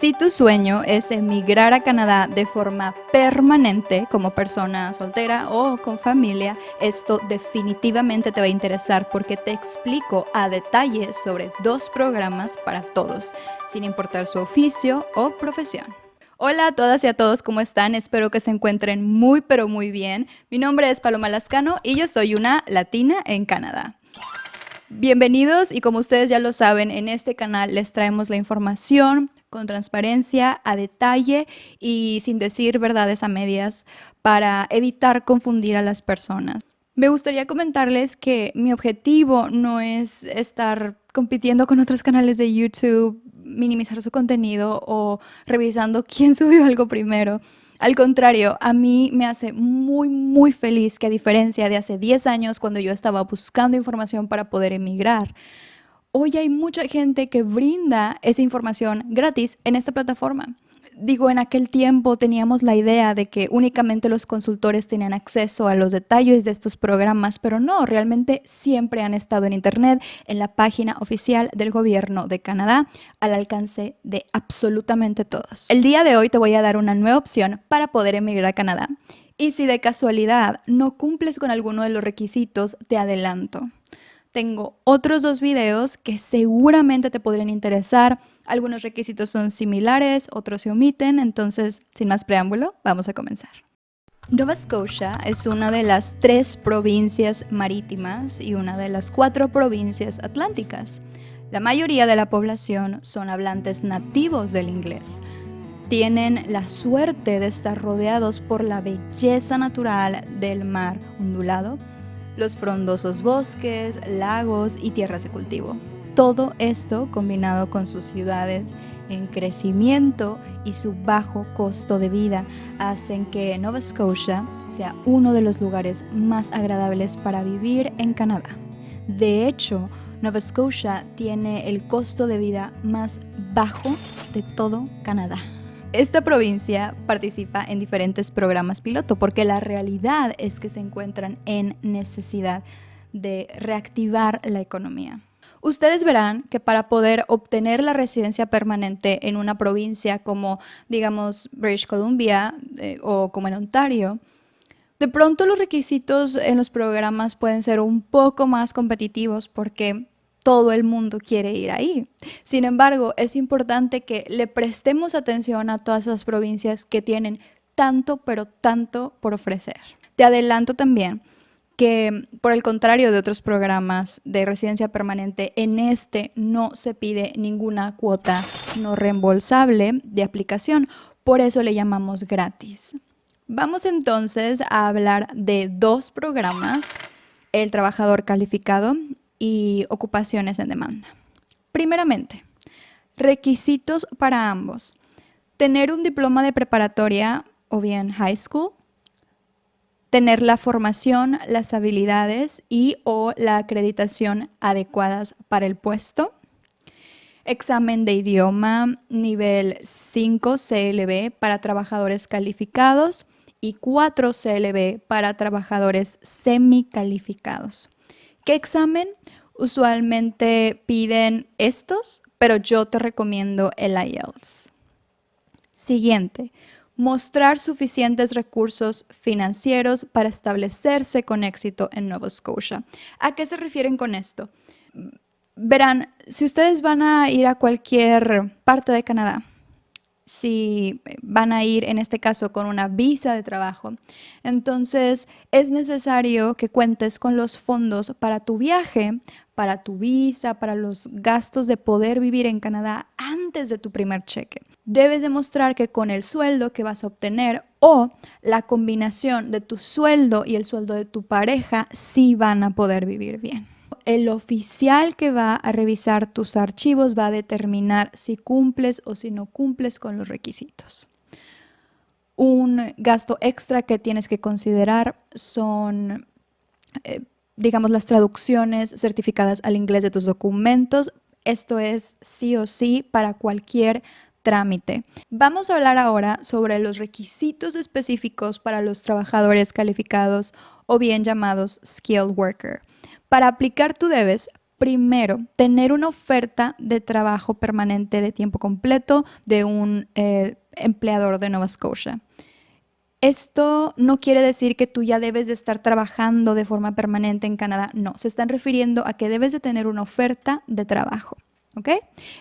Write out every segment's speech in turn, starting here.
Si tu sueño es emigrar a Canadá de forma permanente como persona soltera o con familia, esto definitivamente te va a interesar porque te explico a detalle sobre 2 programas para todos, sin importar su oficio o profesión. Hola a todas y a todos, ¿cómo están? Espero que se encuentren muy pero muy bien. Mi nombre es Paloma Lascano y yo soy una latina en Canadá. Bienvenidos y como ustedes ya lo saben, en este canal les traemos la información con transparencia, a detalle y sin decir verdades a medias para evitar confundir a las personas. Me gustaría comentarles que mi objetivo no es estar compitiendo con otros canales de YouTube, minimizar su contenido o revisando quién subió algo primero. Al contrario, a mí me hace muy feliz que a diferencia de hace 10 años cuando yo estaba buscando información para poder emigrar, hoy hay mucha gente que brinda esa información gratis en esta plataforma. Digo, en aquel tiempo teníamos la idea de que únicamente los consultores tenían acceso a los detalles de estos programas, pero no, realmente siempre han estado en Internet, en la página oficial del gobierno de Canadá, al alcance de absolutamente todos. El día de hoy te voy a dar una nueva opción para poder emigrar a Canadá. Y si de casualidad no cumples con alguno de los requisitos, te adelanto. Tengo otros 2 videos que seguramente te podrían interesar. Algunos requisitos son similares, otros se omiten, entonces, sin más preámbulo, vamos a comenzar. Nova Scotia es una de las 3 provincias marítimas y una de las 4 provincias atlánticas. La mayoría de la población son hablantes nativos del inglés. Tienen la suerte de estar rodeados por la belleza natural del mar ondulado, los frondosos bosques, lagos y tierras de cultivo. Todo esto combinado con sus ciudades en crecimiento y su bajo costo de vida hacen que Nova Scotia sea uno de los lugares más agradables para vivir en Canadá. De hecho, Nova Scotia tiene el costo de vida más bajo de todo Canadá. Esta provincia participa en diferentes programas piloto porque la realidad es que se encuentran en necesidad de reactivar la economía. Ustedes verán que para poder obtener la residencia permanente en una provincia como, digamos, British Columbia o como en Ontario, de pronto los requisitos en los programas pueden ser un poco más competitivos porque todo el mundo quiere ir ahí. Sin embargo, es importante que le prestemos atención a todas esas provincias que tienen tanto, pero tanto por ofrecer. Te adelanto también que, por el contrario de otros programas de residencia permanente, en este no se pide ninguna cuota no reembolsable de aplicación, por eso le llamamos gratis. Vamos entonces a hablar de 2 programas, el trabajador calificado y ocupaciones en demanda. Primeramente, requisitos para ambos. Tener un diploma de preparatoria o bien high school, tener la formación, las habilidades y o la acreditación adecuadas para el puesto, examen de idioma nivel 5 CLB para trabajadores calificados y 4 CLB para trabajadores semicalificados. ¿Qué examen? Usualmente piden estos, pero yo te recomiendo el IELTS. Siguiente, mostrar suficientes recursos financieros para establecerse con éxito en Nova Scotia. ¿A qué se refieren con esto? Verán, si ustedes van a ir a cualquier parte de Canadá, si van a ir en este caso con una visa de trabajo, entonces es necesario que cuentes con los fondos para tu viaje, para tu visa, para los gastos de poder vivir en Canadá antes de tu primer cheque. Debes demostrar que con el sueldo que vas a obtener o la combinación de tu sueldo y el sueldo de tu pareja sí van a poder vivir bien. El oficial que va a revisar tus archivos va a determinar si cumples o si no cumples con los requisitos. Un gasto extra que tienes que considerar son, digamos, las traducciones certificadas al inglés de tus documentos. Esto es sí o sí para cualquier trámite. Vamos a hablar ahora sobre los requisitos específicos para los trabajadores calificados o bien llamados skilled worker. Para aplicar tú debes, Primero, tener una oferta de trabajo permanente de tiempo completo de un empleador de Nova Scotia. Esto no quiere decir que tú ya debes de estar trabajando de forma permanente en Canadá. No, se están refiriendo a que debes de tener una oferta de trabajo. ¿Ok?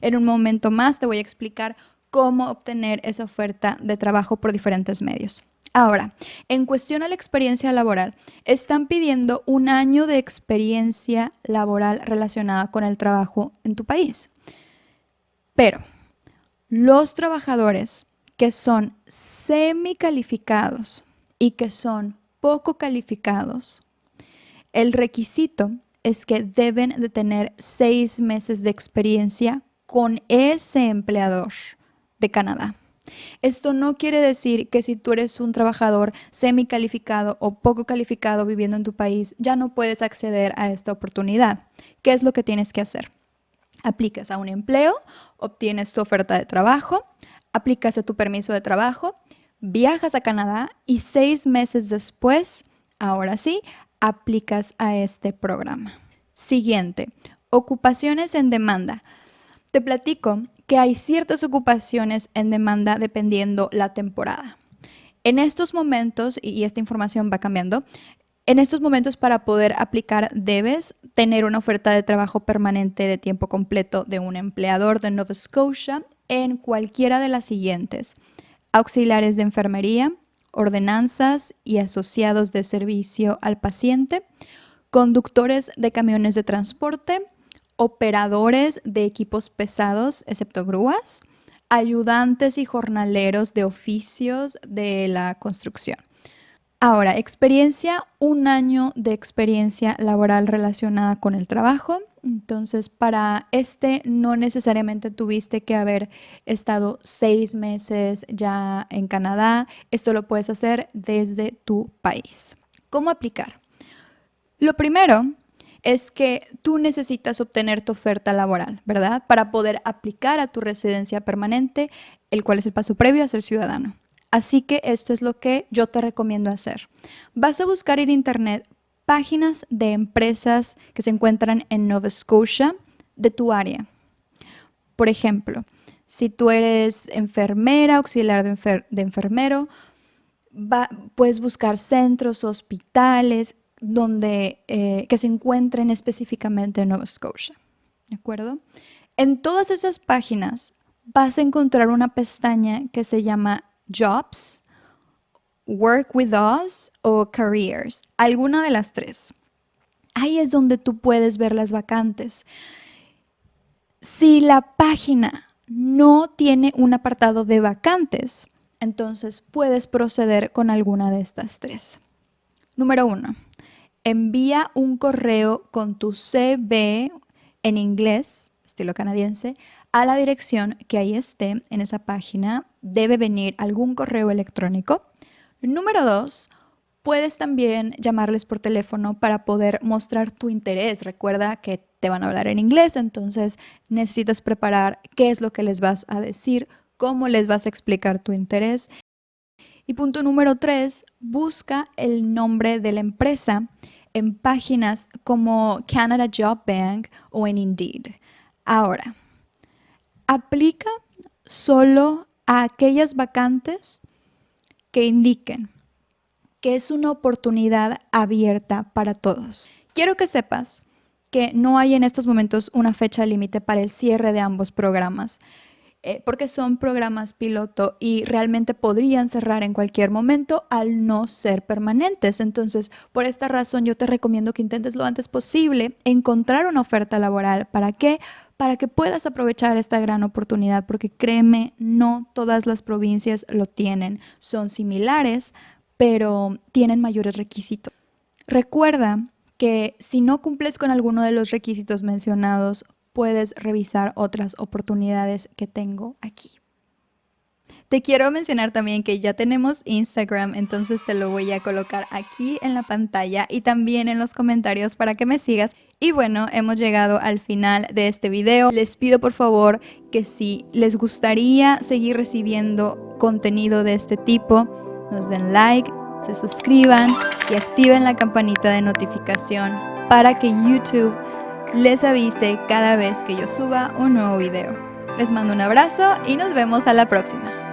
En un momento más te voy a explicar cómo obtener esa oferta de trabajo por diferentes medios. Ahora, en cuestión a la experiencia laboral, están pidiendo 1 año de experiencia laboral relacionada con el trabajo en tu país. Pero los trabajadores que son semicalificados y que son poco calificados, el requisito es que deben de tener 6 meses de experiencia con ese empleador de Canadá. Esto no quiere decir que si tú eres un trabajador semicalificado o poco calificado viviendo en tu país, ya no puedes acceder a esta oportunidad. ¿Qué es lo que tienes que hacer? Aplicas a un empleo, obtienes tu oferta de trabajo, aplicas a tu permiso de trabajo, viajas a Canadá y 6 meses después, ahora sí, aplicas a este programa. Siguiente, ocupaciones en demanda. Te platico que hay ciertas ocupaciones en demanda dependiendo la temporada. En estos momentos, y esta información va cambiando, en estos momentos para poder aplicar debes tener una oferta de trabajo permanente de tiempo completo de un empleador de Nova Scotia en cualquiera de las siguientes: auxiliares de enfermería, ordenanzas y asociados de servicio al paciente, conductores de camiones de transporte, operadores de equipos pesados, excepto grúas, ayudantes y jornaleros de oficios de la construcción. Ahora, experiencia, 1 año de experiencia laboral relacionada con el trabajo. Entonces, para no necesariamente tuviste que haber estado 6 meses ya en Canadá. Esto lo puedes hacer desde tu país. ¿Cómo aplicar? Lo primero es que tú necesitas obtener tu oferta laboral, ¿verdad? Para poder aplicar a tu residencia permanente, el cual es el paso previo a ser ciudadano. Así que esto es lo que yo te recomiendo hacer. Vas a buscar en internet páginas de empresas que se encuentran en Nova Scotia de tu área. Por ejemplo, si tú eres enfermera, auxiliar de enfermero, puedes buscar centros, hospitales, que se encuentren específicamente en Nova Scotia, ¿de acuerdo? En todas esas páginas vas a encontrar una pestaña que se llama Jobs, Work with Us o Careers, alguna de las tres. Ahí es donde tú puedes ver las vacantes. Si la página no tiene un apartado de vacantes, entonces puedes proceder con alguna de estas tres. Número 1. Envía un correo con tu CV en inglés, estilo canadiense, a la dirección que ahí esté en esa página. Debe venir algún correo electrónico. Número 2, puedes también llamarles por teléfono para poder mostrar tu interés. Recuerda que te van a hablar en inglés, entonces necesitas preparar qué es lo que les vas a decir, cómo les vas a explicar tu interés. Y punto número 3, busca el nombre de la empresa en páginas como Canada Job Bank o en Indeed. Ahora, aplica solo a aquellas vacantes que indiquen que es una oportunidad abierta para todos. Quiero que sepas que no hay en estos momentos una fecha límite para el cierre de ambos programas, porque son programas piloto y realmente podrían cerrar en cualquier momento al no ser permanentes. Entonces, por esta razón, yo te recomiendo que intentes lo antes posible encontrar una oferta laboral. ¿Para qué? Para que puedas aprovechar esta gran oportunidad, porque créeme, no todas las provincias lo tienen. Son similares, pero tienen mayores requisitos. Recuerda que si no cumples con alguno de los requisitos mencionados, puedes revisar otras oportunidades que tengo aquí. Te quiero mencionar también que ya tenemos Instagram, entonces te lo voy a colocar aquí en la pantalla y también en los comentarios para que me sigas. Y bueno, hemos llegado al final de este video. Les pido por favor que si les gustaría seguir recibiendo contenido de este tipo, nos den like, se suscriban y activen la campanita de notificación para que YouTube les avise cada vez que yo suba un nuevo video. Les mando un abrazo y nos vemos a la próxima.